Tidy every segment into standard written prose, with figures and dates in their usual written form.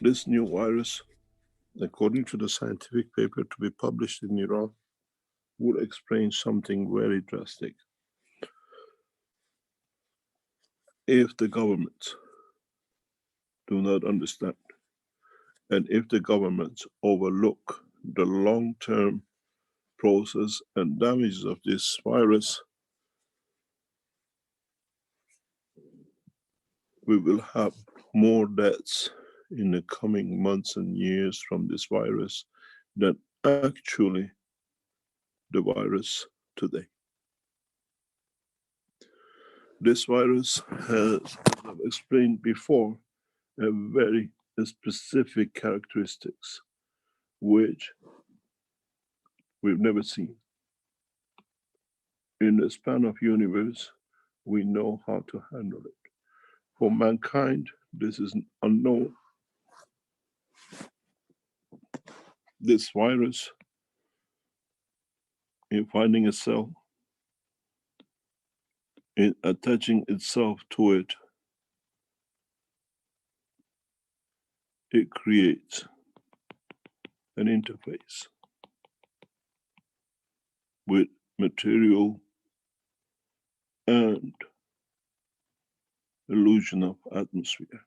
This new virus, according to the scientific paper to be published in Iran, would explain something very drastic. If the governments do not understand, and if the governments overlook the long-term process and damages of this virus, we will have more deaths in the coming months and years from this virus than actually the virus today. This virus has, as I've explained before, a very specific characteristics which we've never seen. In the span of universe, we know how to handle it. For mankind, this is unknown. This virus, in finding a cell, in attaching itself to it, it creates an interface with material and illusion of atmosphere.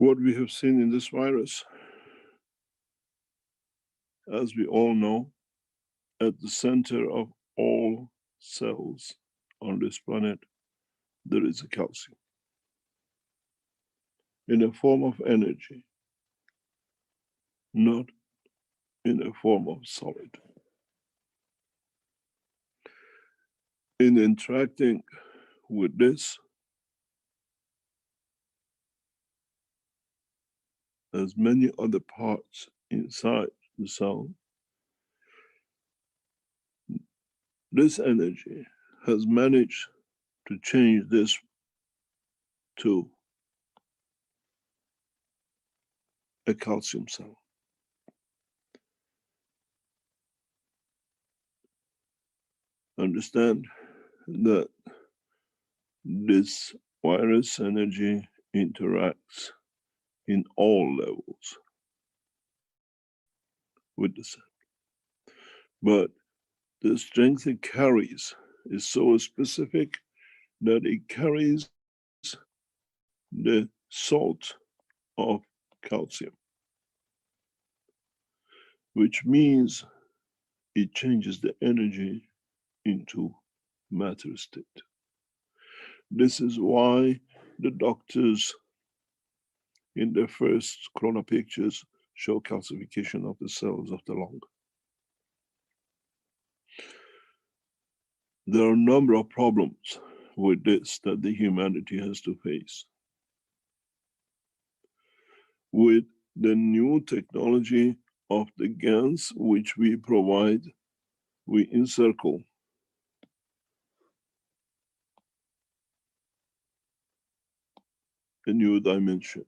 What we have seen in this virus, as we all know, at the center of all cells on this planet, there is a calcium in a form of energy, not in a form of solid. In interacting with this, as many other parts inside the cell, this energy has managed to change this to a calcium cell. Understand that this virus energy interacts in all levels with the cell. But the strength it carries is so specific that it carries the salt of calcium, which means it changes the energy into matter state. This is why the doctors in their first corona pictures show calcification of the cells of the lung. There are a number of problems with this that the humanity has to face. With the new technology of the GANs which we provide, we encircle a new dimension.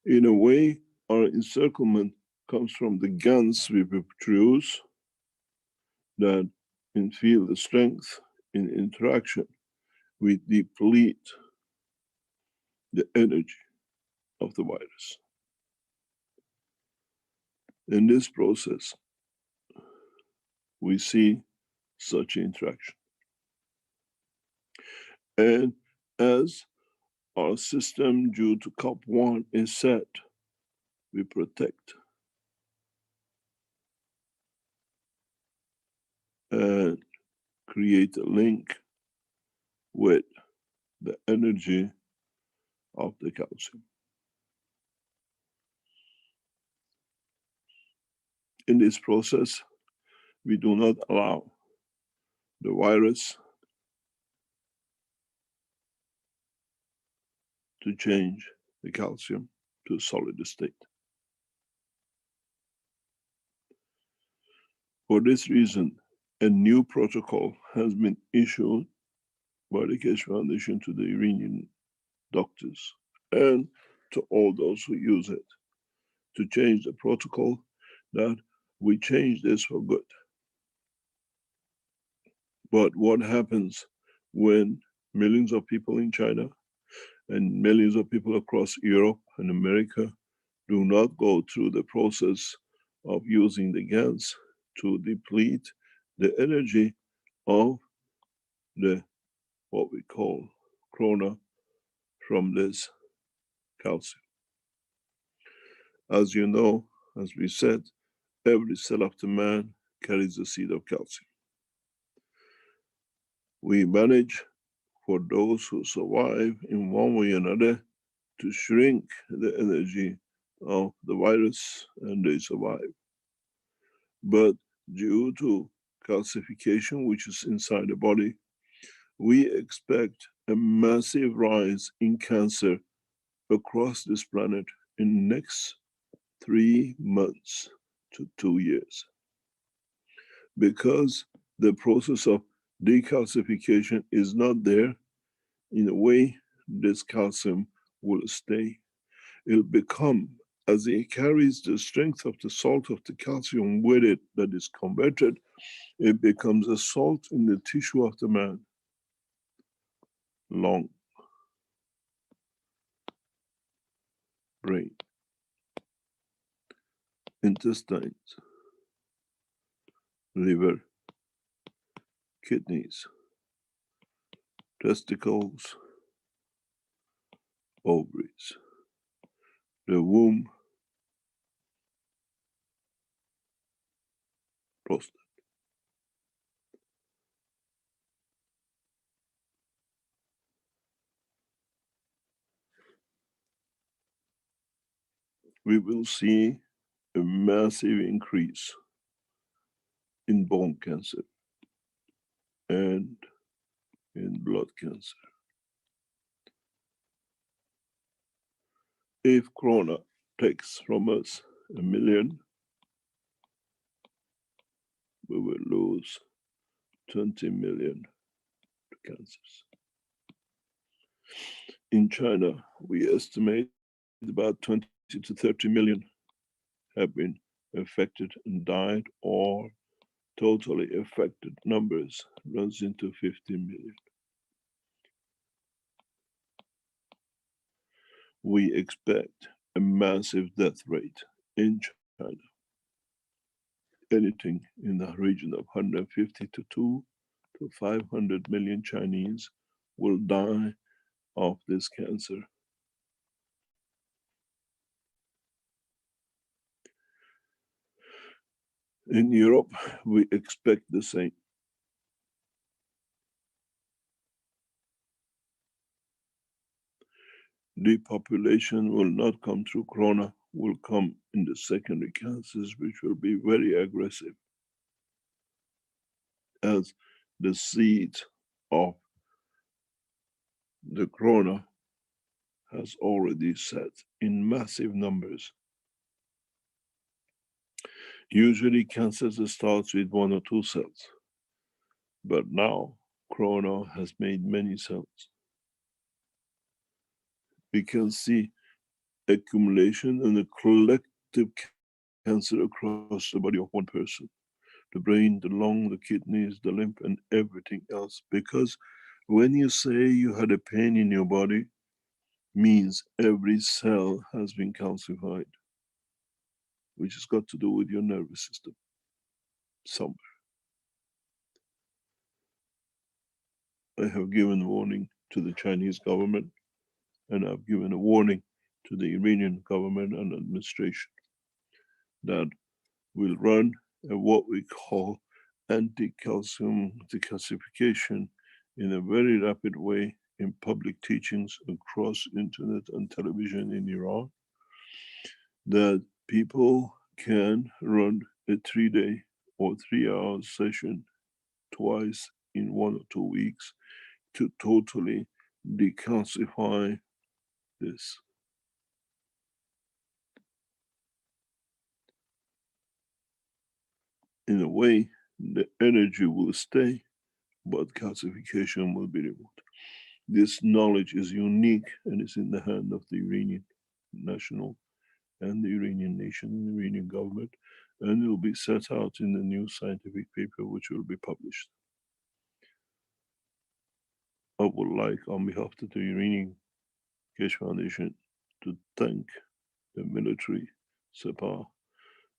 In a way, our encirclement comes from the GANs we produce that in field strength, in interaction, we deplete the energy of the virus. In this process, we see such interaction. And as our system due to COP1 is set, we protect and create a link with the energy of the calcium. In this process, we do not allow the virus to change the calcium to a solid state. For this reason, a new protocol has been issued by the Keshe Foundation to the Iranian doctors and to all those who use it to change the protocol, that we change this for good. But what happens when millions of people in China and millions of people across Europe and America do not go through the process of using the GANs to deplete the energy of the what we call corona from this calcium. As you know, as we said, every cell of the man carries a seed of calcium. We manage, for those who survive in one way or another, to shrink the energy of the virus, and they survive. But due to calcification, which is inside the body, we expect a massive rise in cancer across this planet in the next 3 months to 2 years. Because the process of decalcification is not there, in a way, this calcium will stay. It'll become, as it carries the strength of the salt of the calcium with it that is converted, it becomes a salt in the tissue of the man. Lung, brain, intestines, liver, kidneys, testicles, ovaries, the womb, prostate. We will see a massive increase in bone cancer and in blood cancer. If corona takes from us 1 million, we will lose 20 million to cancers. In China, we estimate about 20 to 30 million have been affected and died, or totally affected numbers runs into 15 million. We expect a massive death rate in China. Anything in the region of 150 to 2 to 500 million Chinese will die of this cancer. In Europe, we expect the same. Depopulation will not come through corona, will come in the secondary cancers, which will be very aggressive, as the seed of the corona has already set in massive numbers. Usually cancers starts with 1 or 2 cells, but now corona has made many cells. We can see accumulation and a collective cancer across the body of one person, the brain, the lung, the kidneys, the lymph, and everything else. Because when you say you had a pain in your body, means every cell has been calcified, which has got to do with your nervous system somewhere. I have given warning to the Chinese government, and I've given a warning to the Iranian government and administration that will run what we call anti-calcium decalcification in a very rapid way in public teachings across internet and television in Iran, that people can run a 3-day or 3-hour session twice in 1 or 2 weeks to totally decalcify this. In a way, the energy will stay, but calcification will be removed. This knowledge is unique and is in the hand of the Iranian national and the Iranian nation and the Iranian government, and it will be set out in the new scientific paper which will be published. I I would like, on behalf of the Iranian Keshe Foundation, to thank the military, SEPA,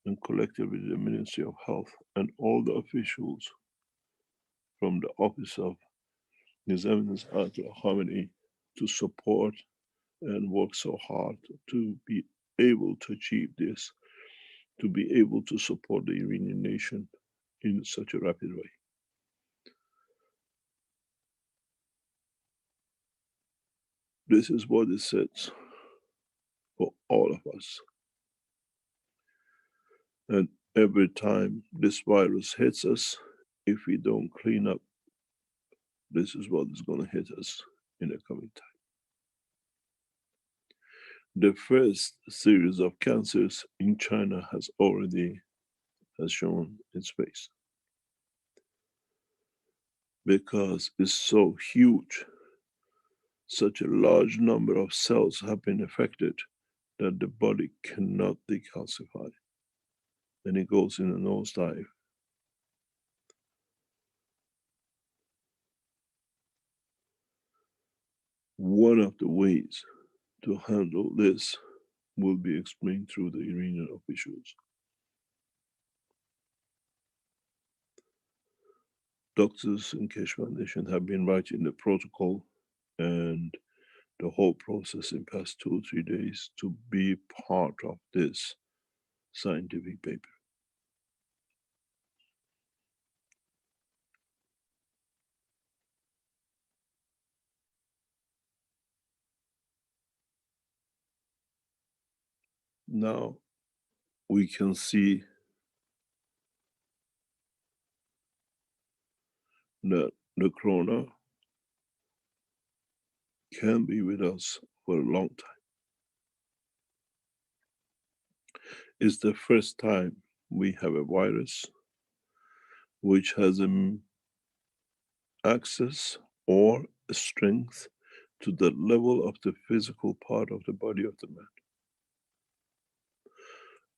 and collectively the Ministry of Health and all the officials from the office of His Eminence Ayatollah Khamenei to support and work so hard to be able to achieve this, to be able to support the Iranian nation in such a rapid way. This is what it says for all of us. And every time this virus hits us, if we don't clean up, this is what is going to hit us in the coming time. The first series of cancers in China has shown its face, because it's so huge. Such a large number of cells have been affected that the body cannot decalcify, and it goes in a nosedive. One of the ways to handle this will be explained through the Iranian officials. Doctors in Keshe Foundation have been writing the protocol and the whole process in past 2 or 3 days to be part of this scientific paper. Now we can see that the corona can be with us for a long time. It's the first time we have a virus which has an access or a strength to the level of the physical part of the body of the man.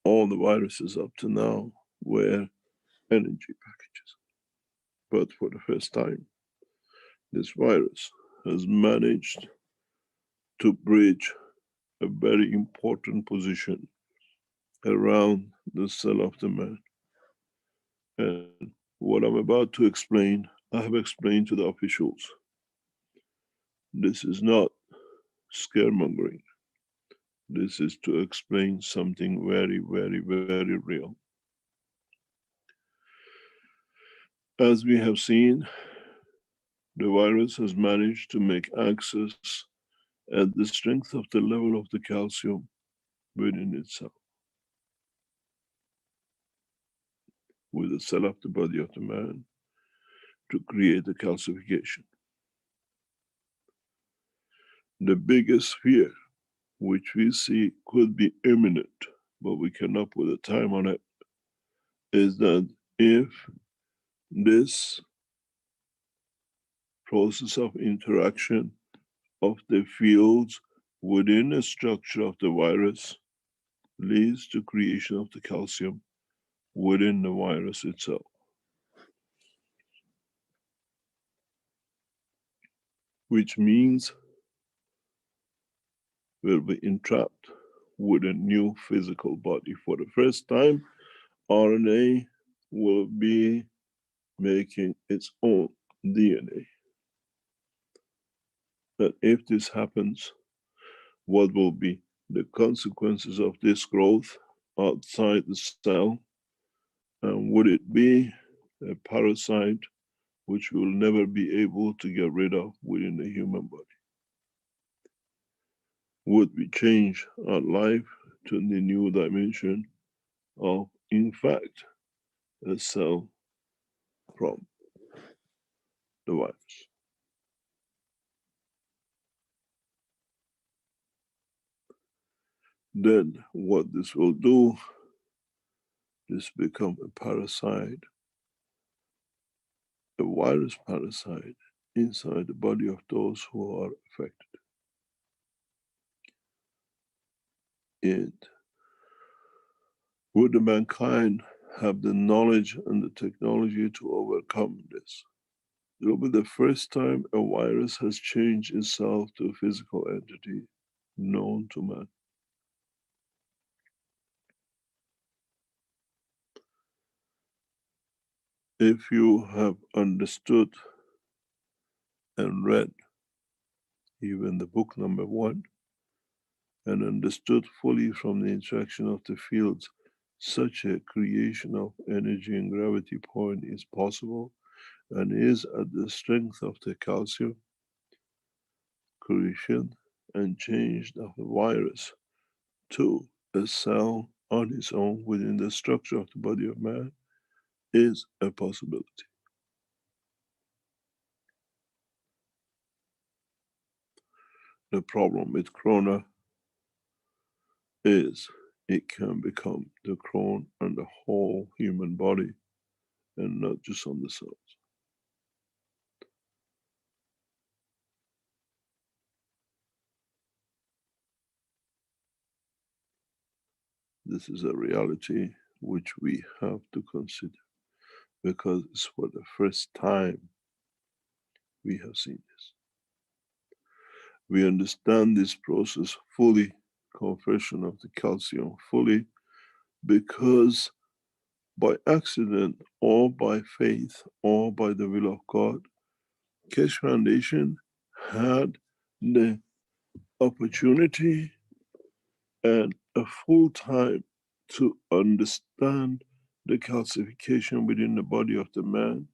All the viruses up to now were energy packages. But for the first time, this virus has managed to bridge a very important position around the cell of the man. And what I'm about to explain, I have explained to the officials. This is not scaremongering. This is to explain something very, very, very real. As we have seen, the virus has managed to make access at the strength of the level of the calcium within itself, with the cell of the body of the man, to create a calcification. The biggest fear, which we see could be imminent, but we cannot put a time on it, is that if this process of interaction of the fields within the structure of the virus leads to creation of the calcium within the virus itself, which means we'll be entrapped with a new physical body. For the first time, RNA will be making its own DNA. That if this happens, what will be the consequences of this growth outside the cell? And would it be a parasite which we will never be able to get rid of within the human body? Would we change our life to the new dimension of, in fact, a cell from the virus? Then what this will do is become a parasite, a virus parasite inside the body of those who are affected. And would the mankind have the knowledge and the technology to overcome this? It will be the first time a virus has changed itself to a physical entity known to man. If you have understood and read even the book number 1 and understood fully from the interaction of the fields, such a creation of energy and gravity point is possible and is at the strength of the calcium creation and changed of the virus to a cell on its own within the structure of the body of man is a possibility. The problem with corona is it can become the crown on the whole human body and not just on the cells. This is a reality which we have to consider because it's for the first time we have seen this. We understand this process fully, conversion of the calcium fully, because by accident or by faith or by the will of God, Keshe Foundation had the opportunity and a full time to understand the calcification within the body of the man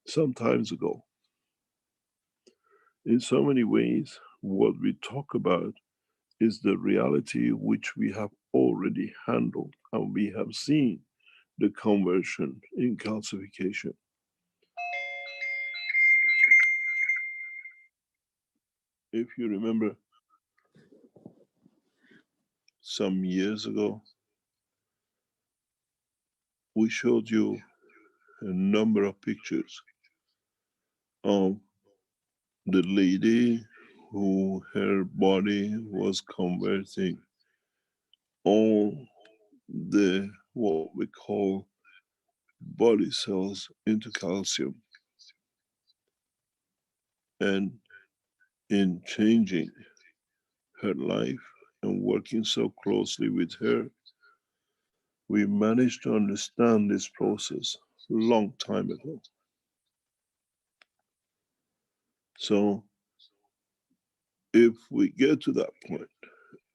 some times ago. In so many ways, what we talk about is the reality which we have already handled and we have seen the conversion in calcification. If you remember, some years ago, we showed you a number of pictures of the lady who her body was converting all the what we call body cells into calcium, and in changing her life and working so closely with her, we managed to understand this process long time ago. So if we get to that point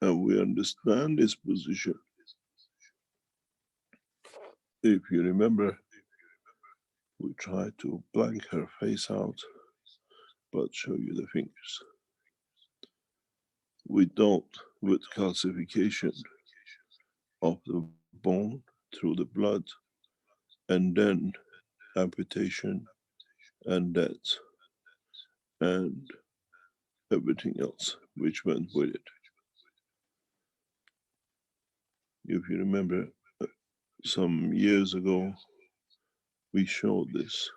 and we understand this position, if you remember, we try to blank her face out but show you the fingers. We don't, with calcification of the bone through the blood, and then amputation and death and everything else which went with it. If you remember, some years ago, we showed this.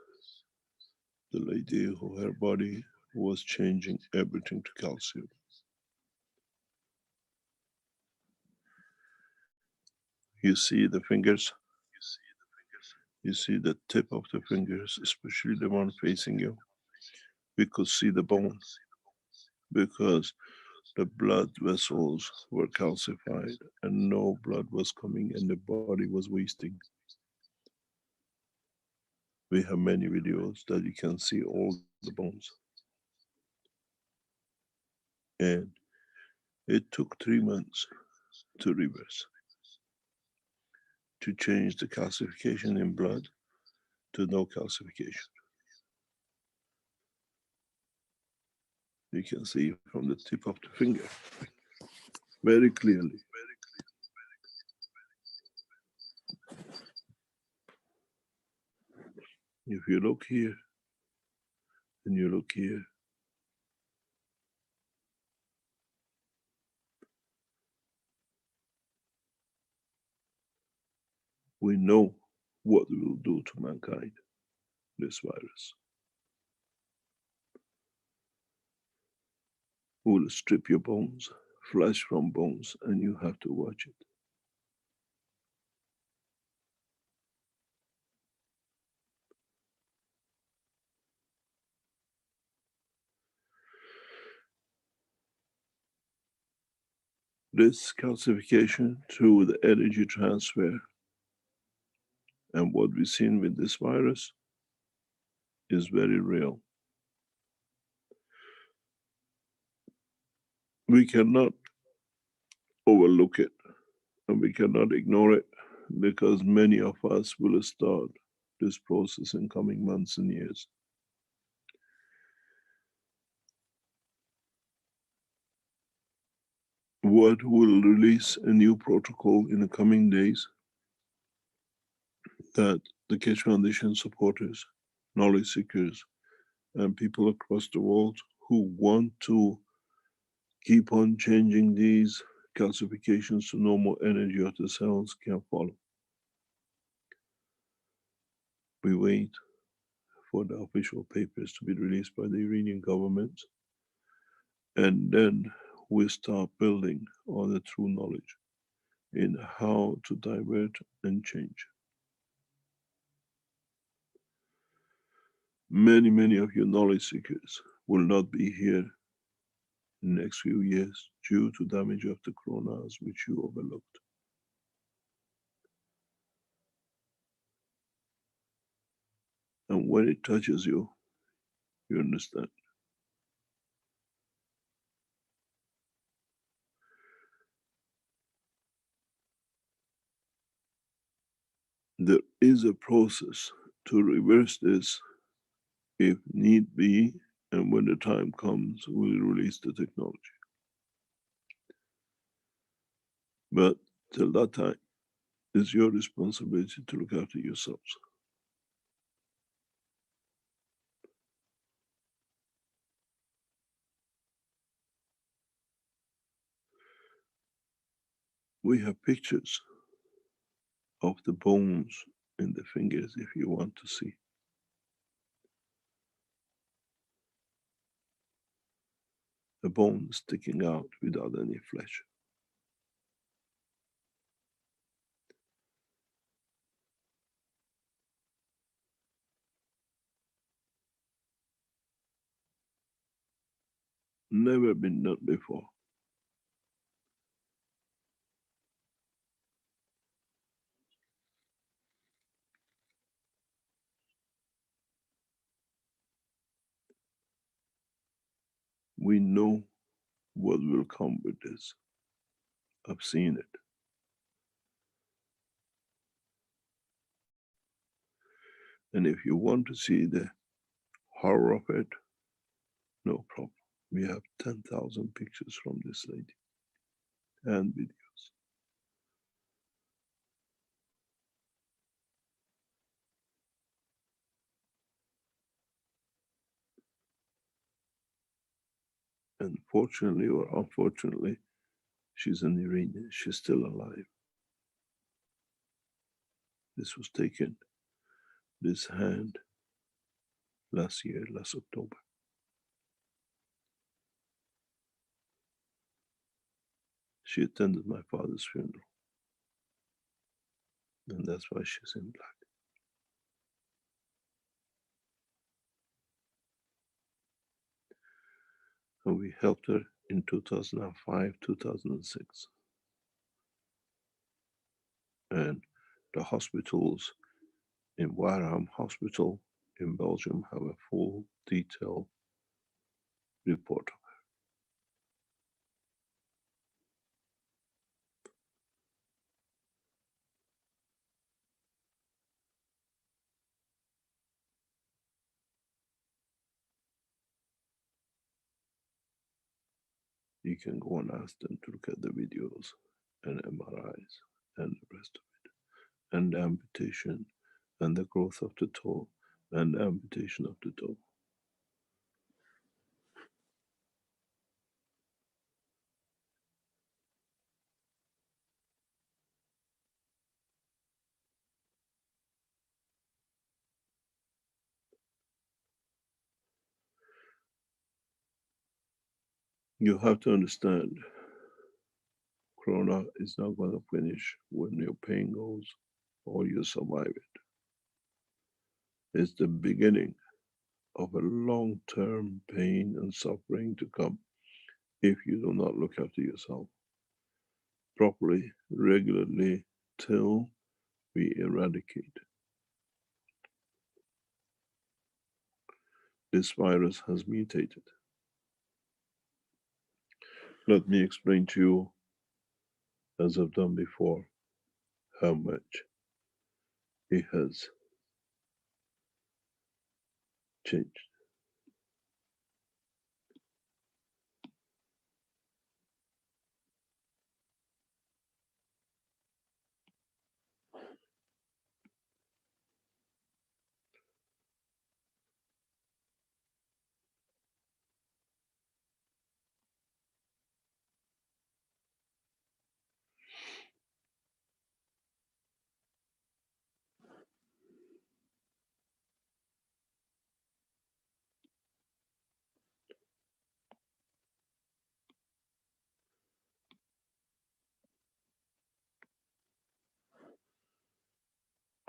The lady who her body was changing everything to calcium. You see the fingers, you see the tip of the fingers, especially the one facing you. We could see the bone because the blood vessels were calcified and no blood was coming and the body was wasting. We have many videos that you can see all the bones. And it took 3 months to reverse, to change the calcification in blood to no calcification. You can see from the tip of the finger very clearly. If you look here and you look here, we know what it will do to mankind, this virus. It will strip your bones, flesh from bones, and you have to watch it. This calcification through the energy transfer and what we've seen with this virus is very real. We cannot overlook it and we cannot ignore it because many of us will start this process in coming months and years. What will release a new protocol in the coming days that the Keshe Foundation supporters, knowledge seekers, and people across the world who want to keep on changing these calcifications to normal energy of the cells can follow. We wait for the official papers to be released by the Iranian government, and then we start building on the true knowledge in how to divert and change. Many of your knowledge seekers will not be here in the next few years due to damage of the coronas which you overlooked. And when it touches you, you understand. There is a process to reverse this if need be, and when the time comes, we'll release the technology. But till that time, it's your responsibility to look after yourselves. We have pictures of the bones in the fingers if you want to see. A bone sticking out without any flesh. Never been done before. We know what will come with this. I've seen it. And if you want to see the horror of it, no problem. We have 10,000 pictures from this lady and videos. And fortunately or unfortunately, she's an Iranian. She's still alive. This was taken, this hand, last year, last October. She attended my father's funeral. And that's why she's in black. And we helped her in 2005, 2006. And the hospitals in Warham Hospital in Belgium have a full detailed report. You can go and ask them to look at the videos and MRIs and the rest of it, and the amputation and the growth of the toe and the amputation of the toe. You have to understand, Corona is not going to finish when your pain goes or you survive it. It's the beginning of a long-term pain and suffering to come if you do not look after yourself. properly, regularly, till we eradicate. This virus has mutated. Let me explain to you, as I've done before, how much it has changed.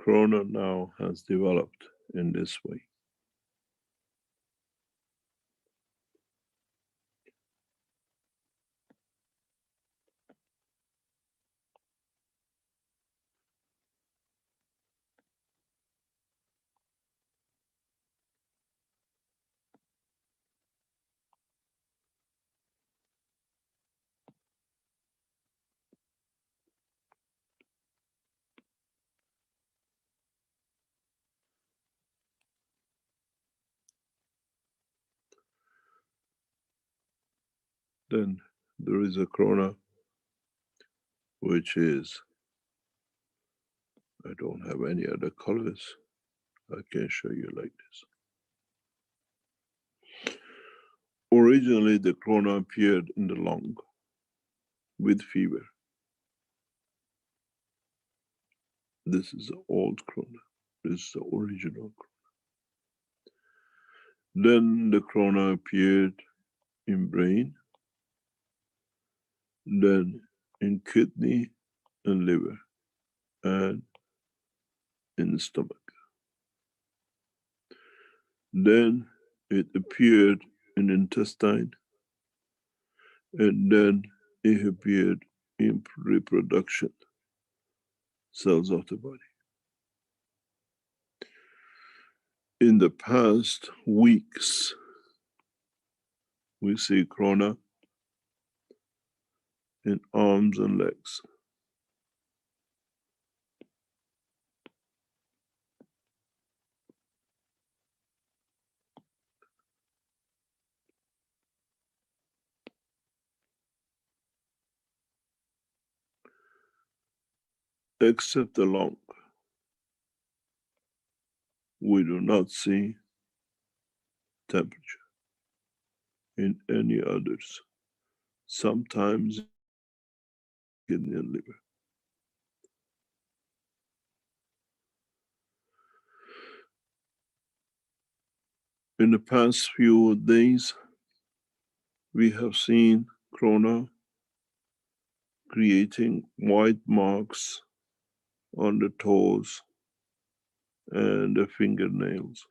Corona now has developed in this way. Then there is a corona, which is, I don't have any other colors. I can show you like this. Originally, the corona appeared in the lung with fever. This is the old corona. This is the original corona. Then the corona appeared in brain, then in kidney and liver, and in the stomach. Then it appeared in intestine, and then it appeared in reproduction cells of the body. In the past weeks, we see corona in arms and legs. Except the lung, we do not see temperature in any others. Sometimes kidney and liver. In the past few days, we have seen corona creating white marks on the toes and the fingernails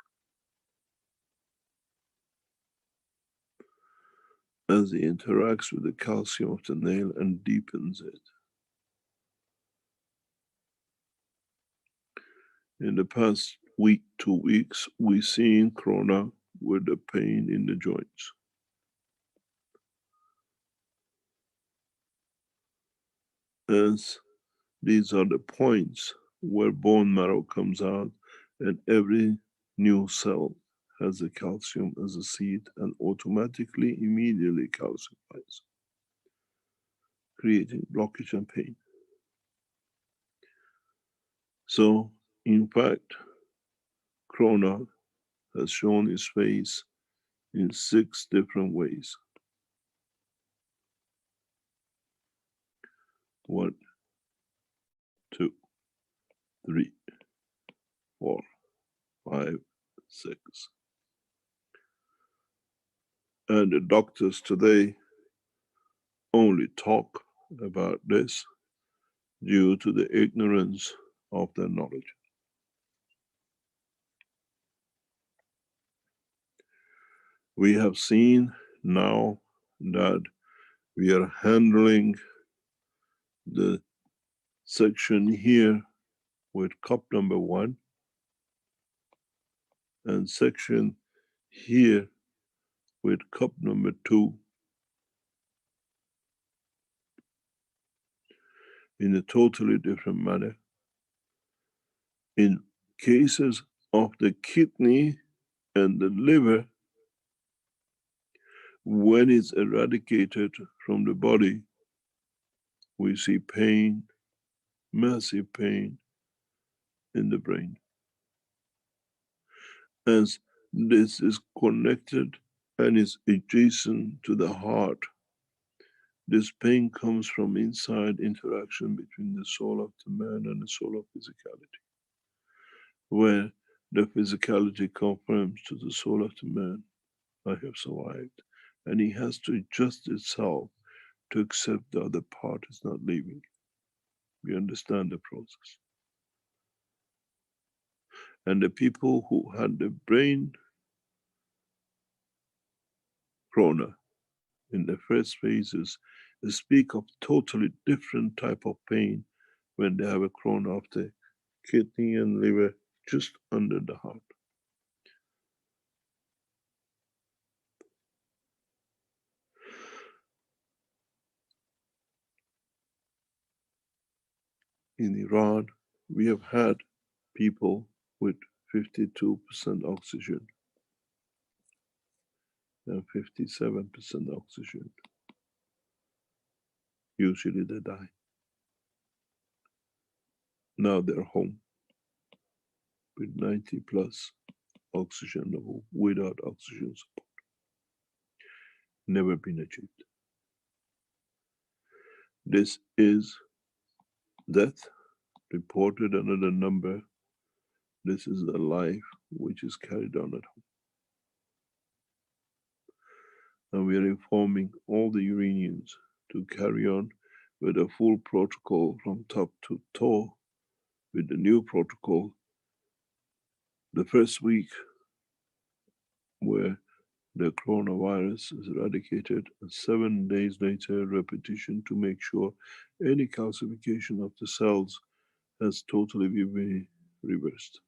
as it interacts with the calcium of the nail and deepens it. In the past week, 2 weeks, we've seen corona with the pain in the joints. As these are the points where bone marrow comes out, and every new cell has the calcium as a seed and automatically, immediately calcifies, creating blockage and pain. So, in fact, corona has shown its face in 6 different ways. 1, 2, 3, 4, 5, 6. And the doctors today only talk about this due to the ignorance of their knowledge. We have seen now that we are handling the section here with cup number 1 and section here with cup number 2 in a totally different manner. In cases of the kidney and the liver, when it's eradicated from the body, we see pain, massive pain in the brain. As this is connected and is adjacent to the heart, this pain comes from inside interaction between the soul of the man and the soul of physicality, where the physicality confirms to the soul of the man, I have survived. And he has to adjust itself to accept the other part is not leaving. We understand the process. And the people who had the brain corona in the first phases, they speak of totally different type of pain when they have a corona of the kidney and liver just under the heart. In Iran, we have had people with 52% oxygen and 57% oxygen. Usually they die. Now they're home with 90 plus oxygen level without oxygen support. Never been achieved. This is death reported another number. This is a life which is carried on at home. And we are informing all the Uranians to carry on with a full protocol from top to toe with the new protocol. The first week where the coronavirus is eradicated, and 7 days later repetition to make sure any calcification of the cells has totally been reversed.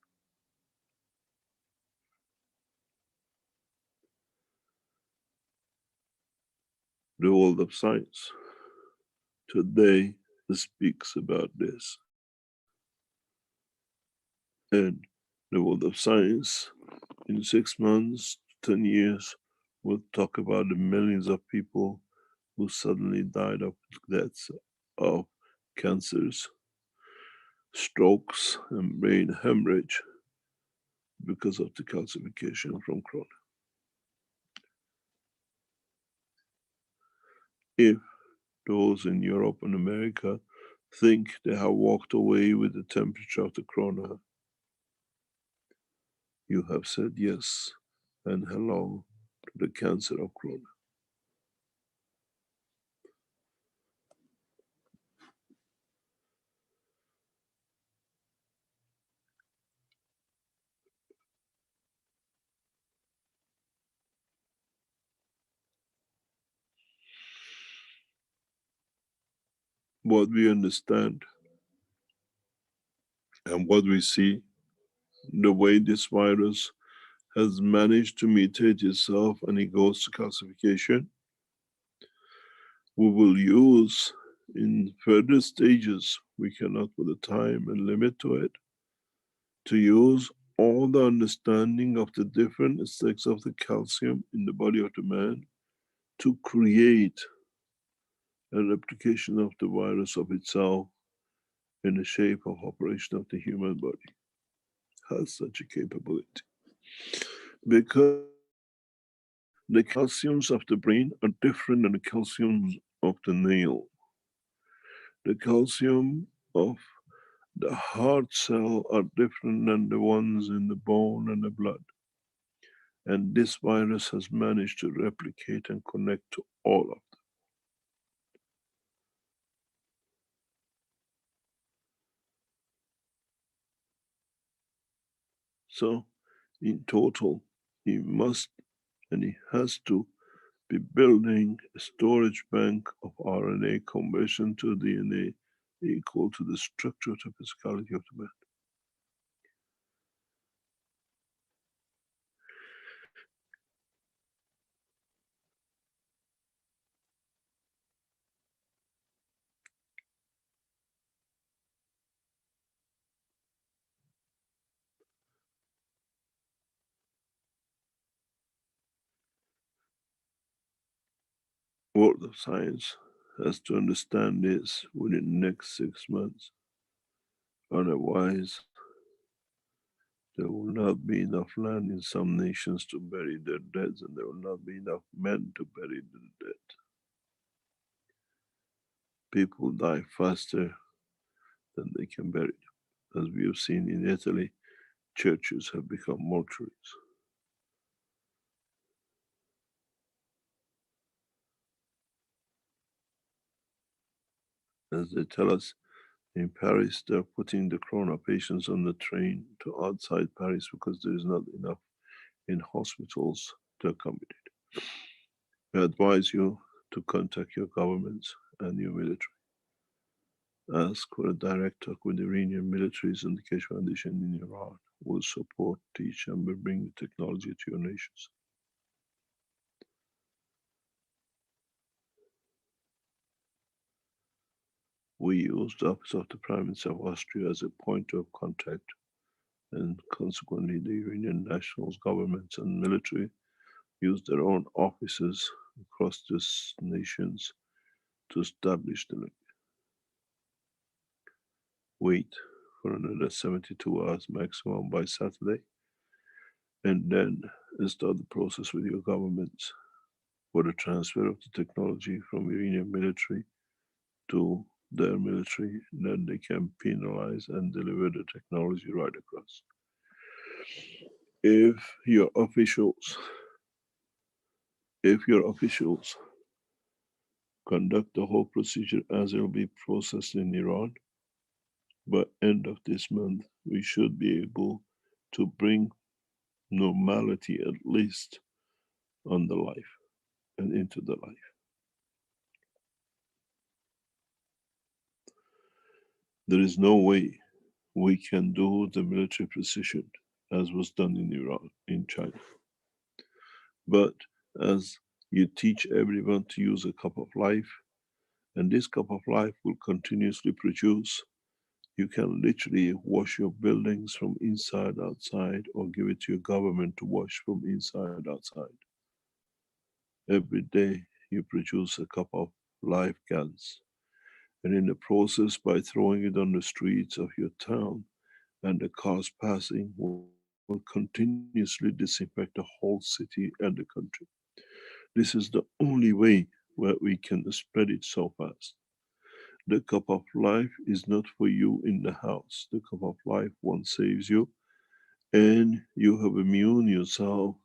The world of science today speaks about this. And the world of science in 6 months, 10 years, will talk about the millions of people who suddenly died of deaths of cancers, strokes, and brain hemorrhage because of the calcification from corona. If those in Europe and America think they have walked away with the temperature of the corona, you have said yes and hello to the cancer of corona. What we understand and what we see, the way this virus has managed to mutate itself and it goes to calcification, we will use in further stages, we cannot put a time and limit to it, to use all the understanding of the different aspects of the calcium in the body of the man to create a replication of the virus of itself in the shape of operation of the human body. Has such a capability. Because the calciums of the brain are different than the calciums of the nail. The calcium of the heart cell are different than the ones in the bone and the blood. And this virus has managed to replicate and connect to all of them. So, in total, he must and he has to be building a storage bank of RNA conversion to DNA equal to the structure of the physicality of the man. World of science has to understand this within the next 6 months. Otherwise, there will not be enough land in some nations to bury their dead, and there will not be enough men to bury the dead. People die faster than they can bury them. As we have seen in Italy, churches have become mortuaries. As they tell us, in Paris, they're putting the corona patients on the train to outside Paris because there is not enough in hospitals to accommodate. I advise you to contact your governments and your military. Ask for a direct talk with the Iranian militaries and the Keshe Foundation in Iran will support, teach, and will bring the technology to your nations. We use the office of the Prime Minister of Austria as a point of contact, and consequently the Iranian national governments and military use their own offices across these nations to establish the link. Wait for another 72 hours maximum by Saturday, and then start the process with your governments for the transfer of the technology from Iranian military to their military. Then they can penalize and deliver the technology right across. If your officials conduct the whole procedure as it will be processed in Iran, by end of this month, we should be able to bring normality at least on the life and into the life. There is no way we can do the military precision as was done in Iran, in China. But as you teach everyone to use a cup of life, and this cup of life will continuously produce, you can literally wash your buildings from inside outside, or give it to your government to wash from inside outside. Every day you produce a cup of live gas, and in the process, by throwing it on the streets of your town, and the cars passing will continuously disinfect the whole city and the country. This is the only way where we can spread it so fast. The cup of life is not for you in the house. The cup of life once saves you, and you have immune yourself.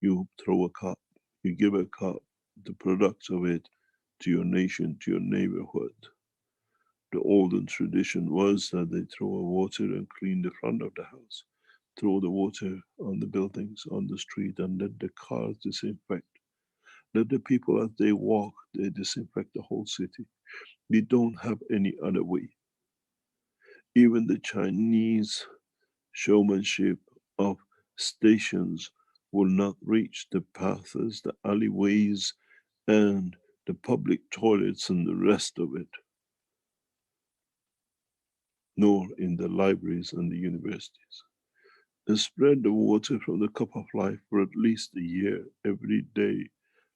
You throw a cup, you give a cup, the products of it, to your nation, to your neighborhood. The olden tradition was that they throw a water and clean the front of the house, throw the water on the buildings, on the street, and let the cars disinfect. Let the people as they walk, they disinfect the whole city. We don't have any other way. Even the Chinese showmanship of stations will not reach the paths, the alleyways, and the public toilets and the rest of it, nor in the libraries and the universities. And spread the water from the cup of life for at least a year, every day,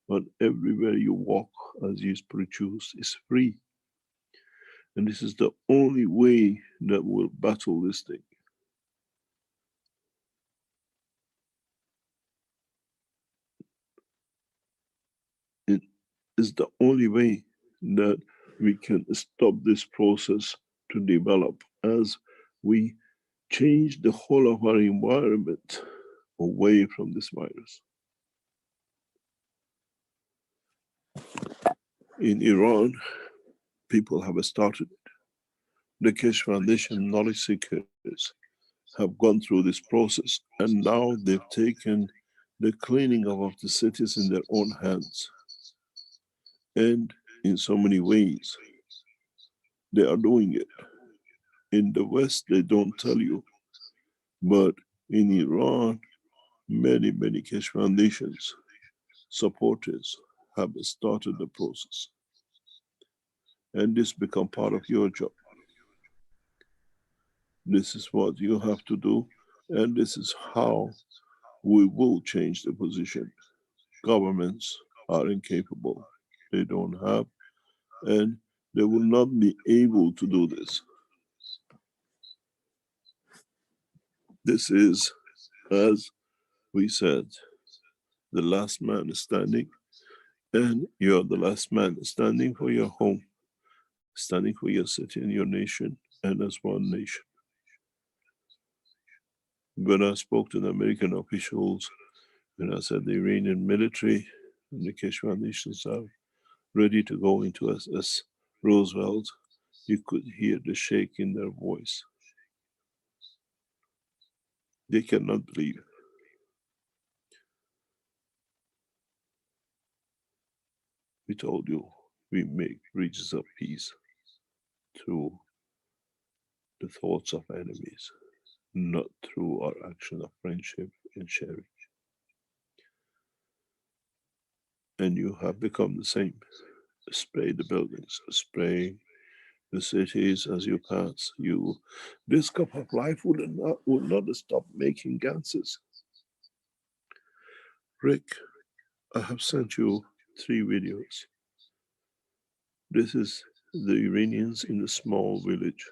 but everywhere you walk as you produce is free. And this is the only way that will battle this thing. It is the only way that we can stop this process to develop, as we change the whole of our environment away from this virus. In Iran, people have started it. The Keshe Foundation knowledge seekers have gone through this process, and now they've taken the cleaning of the cities in their own hands. And in so many ways, They are doing it. In the West, they don't tell you. But in Iran, many Keshe foundations, supporters have started the process. And this become part of your job. This is what you have to do. And this is how we will change the position. Governments are incapable. They don't have, and they will not be able to do this. This is, as we said, the last man standing, and you're the last man standing for your home, standing for your city and your nation, and as one nation. When I spoke to the American officials, when I said the Iranian military and the Keshe nations are ready to go into SS Roosevelt, you could hear the shake in their voice. They cannot believe it. We told you we make bridges of peace through the thoughts of enemies, not through our action of friendship and sharing. And you have become the same. Spray the buildings, spray the cities as you pass. This cup of life would not stop making ganses. Rick, I have sent you 3 videos. This is the Iranians in a small village.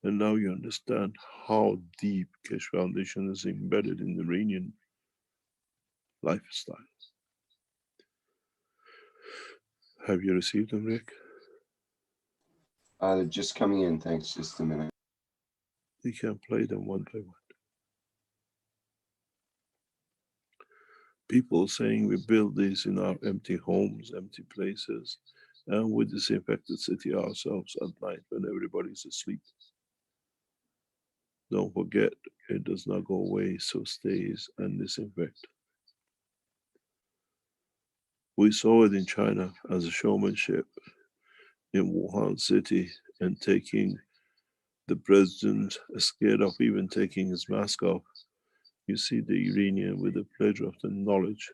And now you understand how deep Keshe Foundation is embedded in the Iranian lifestyle. Have you received them, Rick? They're just coming in, thanks, just a minute. You can play them one by one. People saying we build these in our empty homes, empty places, and we disinfect the city ourselves at night when everybody's asleep. Don't forget, it does not go away, so stays and disinfect. We saw it in China as a showmanship in Wuhan city, and taking the president scared of even taking his mask off. You see the Iranian with the pleasure of the knowledge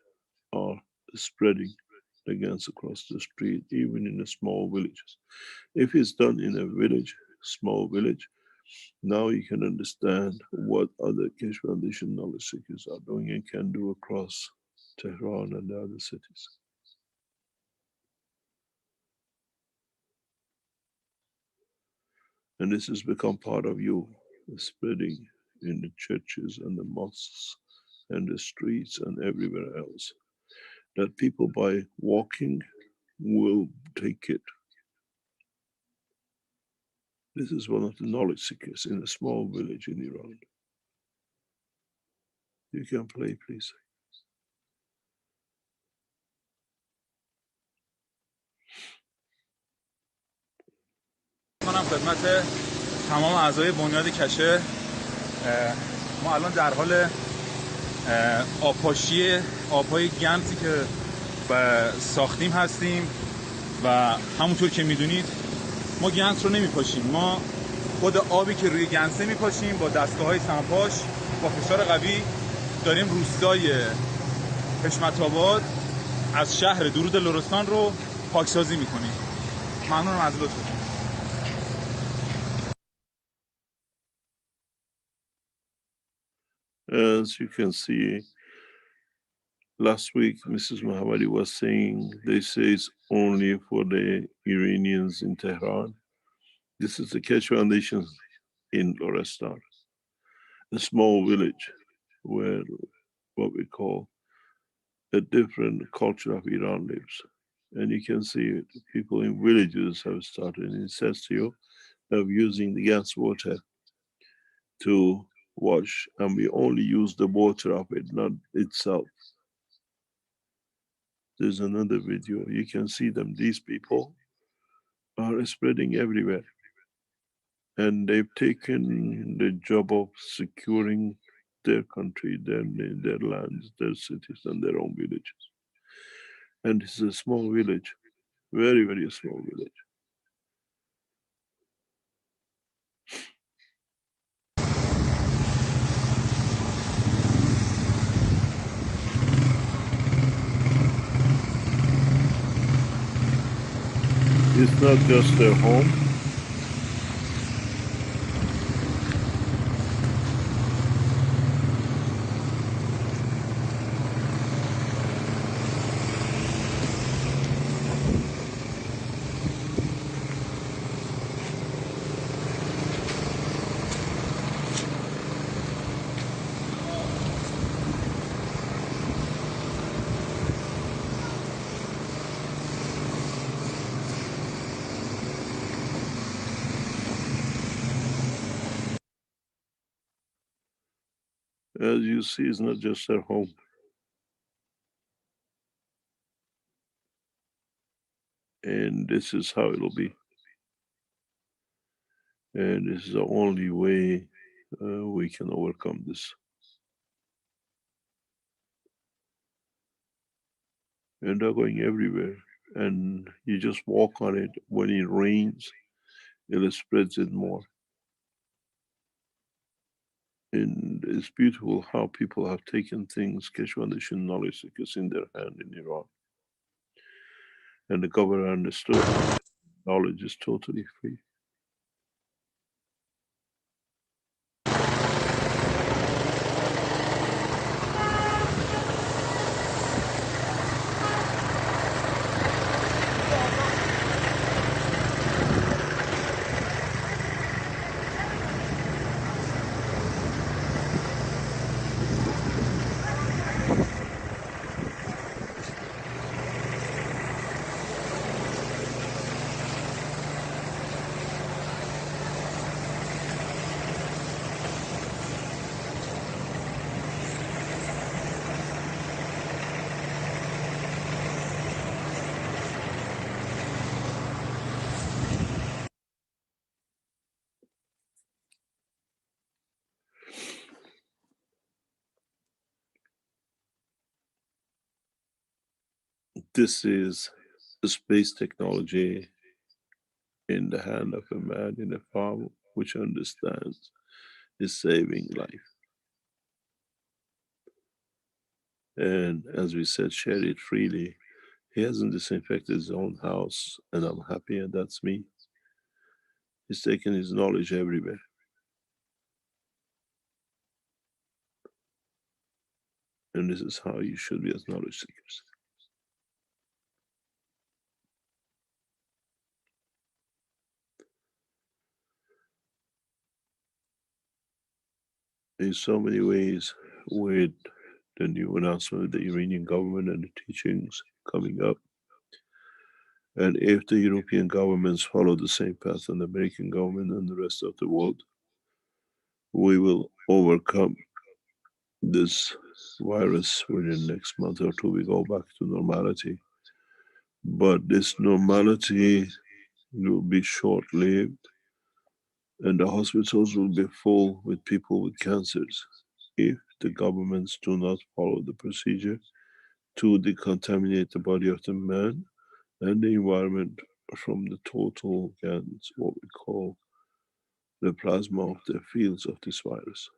are spreading the guns across the street, even in the small villages. If it's done in a village, small village, now you can understand what other Keshe Foundation knowledge seekers are doing and can do across Tehran and the other cities. And this has become part of you, spreading in the churches and the mosques and the streets and everywhere else. That people by walking will take it. This is one of the knowledge seekers in a small village in Iran. You can play, please. کنم خدمت تمام اعضای بنیاد کشه. ما الان در حال آبپاشی آبهای گنزی که ساختیم هستیم و همونطور که میدونید ما گنز رو نمیپاشیم، ما خود آبی که روی گنزه میپاشیم با دستگاه‌های سنپاش با فشار قوی داریم روستای حشمت‌آباد از شهر درود لرستان رو پاکسازی میکنیم. ممنونم از لطفتون. As you can see, last week Mrs. Mohammadi was saying they say it's only for the Iranians in Tehran. This is the Keshe Foundation in Lorestan, a small village where what we call a different culture of Iran lives. And you can see it. People in villages have started in Cestio of using the gas water to wash, and we only use the water of it, not itself. There's another video. You can see them. These people are spreading everywhere. And they've taken the job of securing their country, their lands, their cities, and their own villages. And this is a small village, very, very small village. It's not just their home. As you see, it's not just their home. And this is how it'll be. And this is the only way we can overcome this. And they're going everywhere. And you just walk on it. When it rains, it spreads it more. And it's beautiful how people have taken things, Keshe knowledge seekers, in their hand in Iran. And the government understood knowledge is totally free. This is space technology in the hand of a man in a farm which understands is saving life. And as we said, share it freely. He hasn't disinfected his own house, and I'm happy, and that's me. He's taken his knowledge everywhere. And this is how you should be as knowledge seekers. In so many ways, with the new announcement of the Iranian government and the teachings coming up, and if the European governments follow the same path and the American government and the rest of the world, we will overcome this virus within the next month or two. We go back to normality. But this normality will be short lived, and the hospitals will be full with people with cancers if the governments do not follow the procedure to decontaminate the body of the man and the environment from the total GANs, what we call the plasma of the fields of this virus.